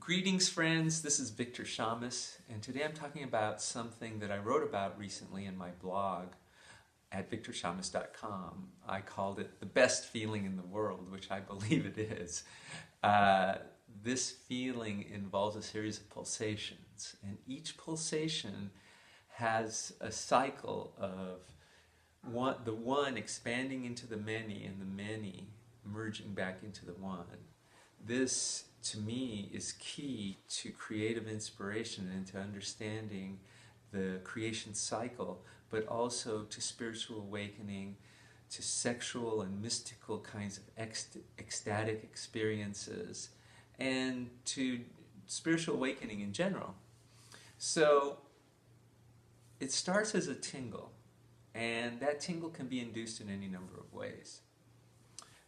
Greetings, friends. This is Victor Shamus, and today I'm talking about something that I wrote about recently in my blog at victorshamus.com. I called it the best feeling in the world, which I believe it is. This feeling involves a series of pulsations, and each pulsation has a cycle of the one expanding into the many and the many merging back into the one. This, to me, is key to creative inspiration and to understanding the creation cycle, but also to spiritual awakening, to sexual and mystical kinds of ecstatic experiences, and to spiritual awakening in general. So it starts as a tingle, and that tingle can be induced in any number of ways.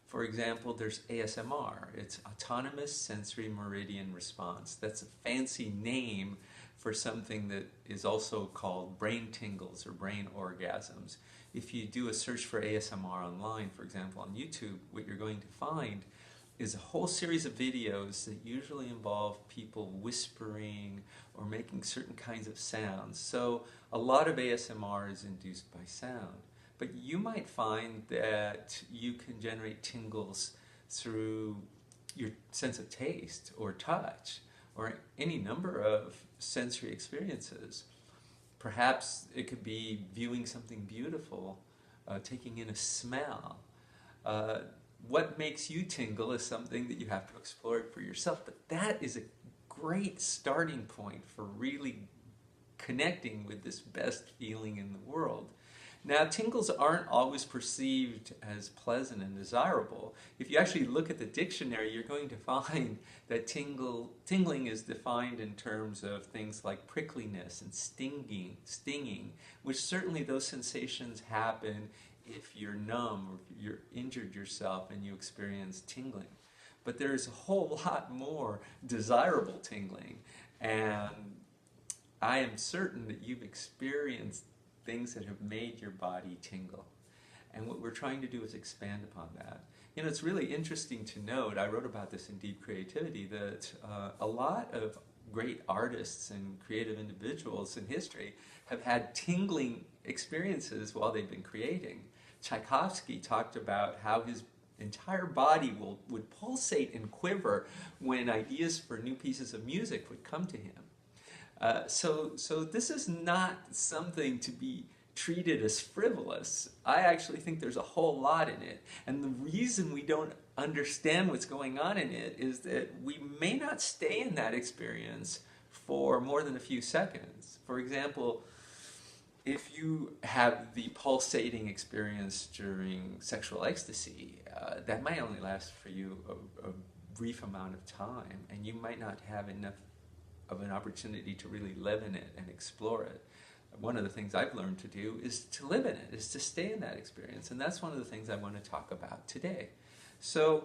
For example, there's ASMR. It's Autonomous Sensory Meridian Response. That's a fancy name for something that is also called brain tingles or brain orgasms. If you do a search for ASMR online, for example on YouTube, what you're going to find is a whole series of videos that usually involve people whispering or making certain kinds of sounds. So a lot of ASMR is induced by sound. But you might find that you can generate tingles through your sense of taste or touch or any number of sensory experiences. Perhaps it could be viewing something beautiful, taking in a smell. What makes you tingle is something that you have to explore for yourself, but that is a great starting point for really connecting with this best feeling in the world. Now, tingles aren't always perceived as pleasant and desirable. If you actually look at the dictionary, you're going to find that tingling is defined in terms of things like prickliness and stinging, which certainly those sensations happen if you're numb or if you're injured yourself and you experience tingling. But there's a whole lot more desirable tingling, and I am certain that you've experienced things that have made your body tingle. And what we're trying to do is expand upon that. You know, it's really interesting to note, I wrote about this in Deep Creativity, that a lot of great artists and creative individuals in history have had tingling experiences while they've been creating. Tchaikovsky talked about how his entire body would pulsate and quiver when ideas for new pieces of music would come to him. So this is not something to be treated as frivolous. I actually think there's a whole lot in it. And the reason we don't understand what's going on in it is that we may not stay in that experience for more than a few seconds. For example, if you have the pulsating experience during sexual ecstasy, that might only last for you a brief amount of time, and you might not have enough of an opportunity to really live in it and explore it. One of the things I've learned to do is to live in it, is to stay in that experience, and that's one of the things I want to talk about today. So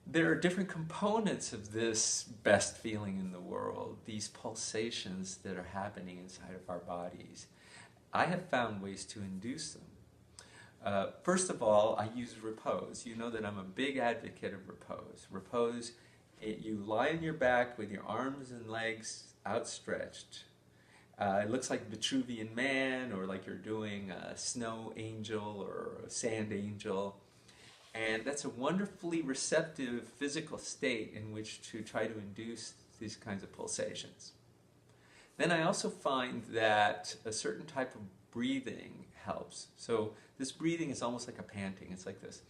there are different components of this best feeling in the world, these pulsations that are happening inside of our bodies. I have found ways to induce them. First of all, I use Repose. You know that I'm a big advocate of Repose. Repose, you lie on your back with your arms and legs outstretched. It looks like Vitruvian Man, or like you're doing a snow angel or a sand angel. And that's a wonderfully receptive physical state in which to try to induce these kinds of pulsations. Then I also find that a certain type of breathing helps. So this breathing is almost like a panting. It's like this.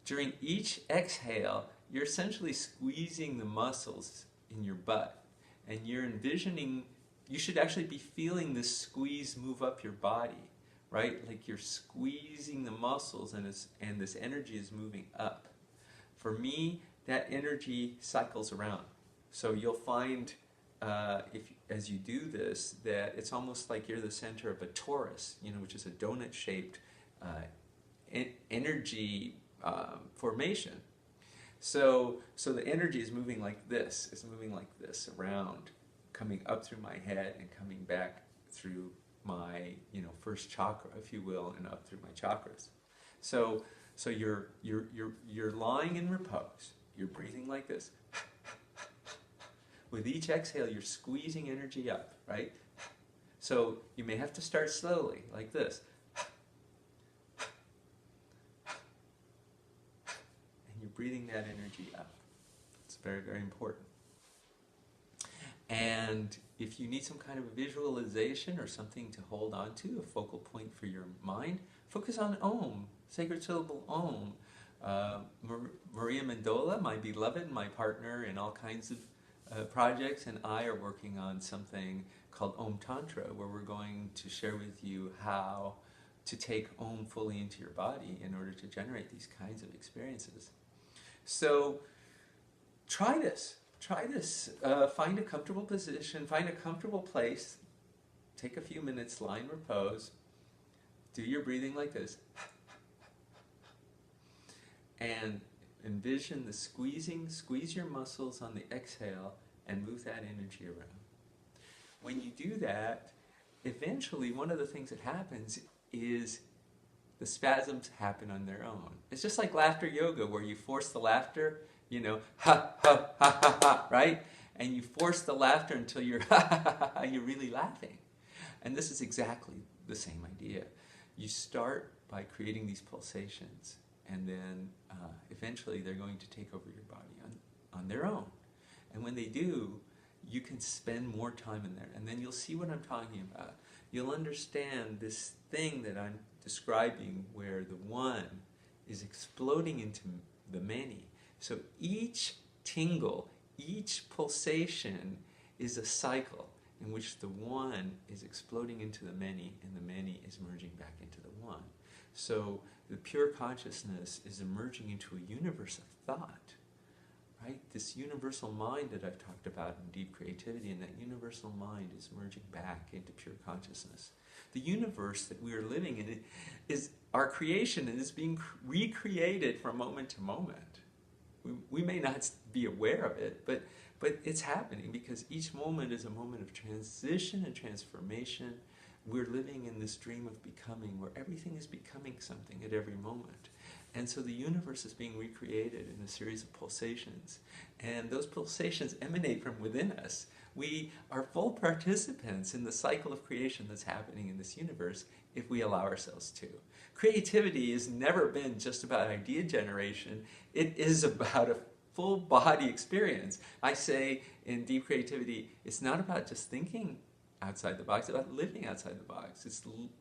During each exhale, you're essentially squeezing the muscles in your butt, and you're envisioning, you should actually be feeling this squeeze move up your body, right? Like you're squeezing the muscles, and this energy is moving up. For me, that energy cycles around. So you'll find, as you do this, that it's almost like you're the center of a torus, which is a donut-shaped energy formation. So the energy is moving like this. It's moving like this around, coming up through my head and coming back through my first chakra, if you will, and up through my chakras. So So you're lying in repose. You're breathing like this. With each exhale, you're squeezing energy up, right? So you may have to start slowly, like this. And you're breathing that energy up. It's very, very important. And if you need some kind of visualization or something to hold on to, a focal point for your mind, focus on Om, sacred syllable Om. Maria Mendola, my beloved, my partner in all kinds of projects, and I are working on something called Om Tantra, where we're going to share with you how to take Om fully into your body in order to generate these kinds of experiences. So try this. Try this. Find a comfortable position, find a comfortable place, take a few minutes, lie in repose, do your breathing like this, and envision the squeezing, squeeze your muscles on the exhale and move that energy around. When you do that, eventually one of the things that happens is the spasms happen on their own. It's just like laughter yoga, where you force the laughter, you know, ha, ha, ha, ha, ha, right? And you force the laughter until you're, ha, ha, ha, ha, you're really laughing. And this is exactly the same idea. You start by creating these pulsations, and then eventually they're going to take over your body on their own. And when they do, you can spend more time in there. And then you'll see what I'm talking about. You'll understand this thing that I'm describing, where the one is exploding into the many. So each tingle, each pulsation is a cycle in which the one is exploding into the many, and the many is merging back into the one. So the pure consciousness is emerging into a universe of thought, right? This universal mind that I've talked about in deep creativity, and that universal mind is merging back into pure consciousness. The universe that we are living in is our creation, and is being recreated from moment to moment. We may not be aware of it, but it's happening, because each moment is a moment of transition and transformation. We're living in this dream of becoming, where everything is becoming something at every moment. And so the universe is being recreated in a series of pulsations. And those pulsations emanate from within us. We are full participants in the cycle of creation that's happening in this universe, if we allow ourselves to. Creativity has never been just about idea generation. It is about a full body experience. I say in deep creativity, it's not about just thinking outside the box, it's about living outside the box.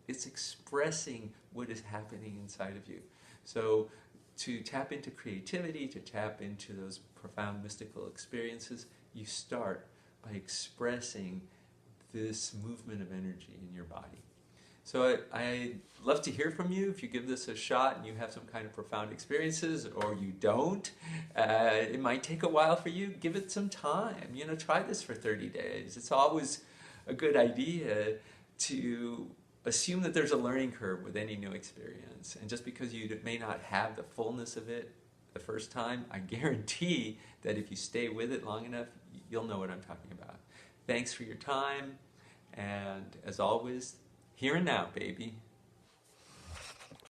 It's expressing what is happening inside of you. So to tap into creativity, to tap into those profound mystical experiences, you start by expressing this movement of energy in your body. So I'd love to hear from you. If you give this a shot and you have some kind of profound experiences, or you don't, it might take a while for you. Give it some time. You know, try this for 30 days. It's always a good idea to assume that there's a learning curve with any new experience. And just because you may not have the fullness of it the first time, I guarantee that if you stay with it long enough, you'll know what I'm talking about. Thanks for your time. And as always, here and now, baby.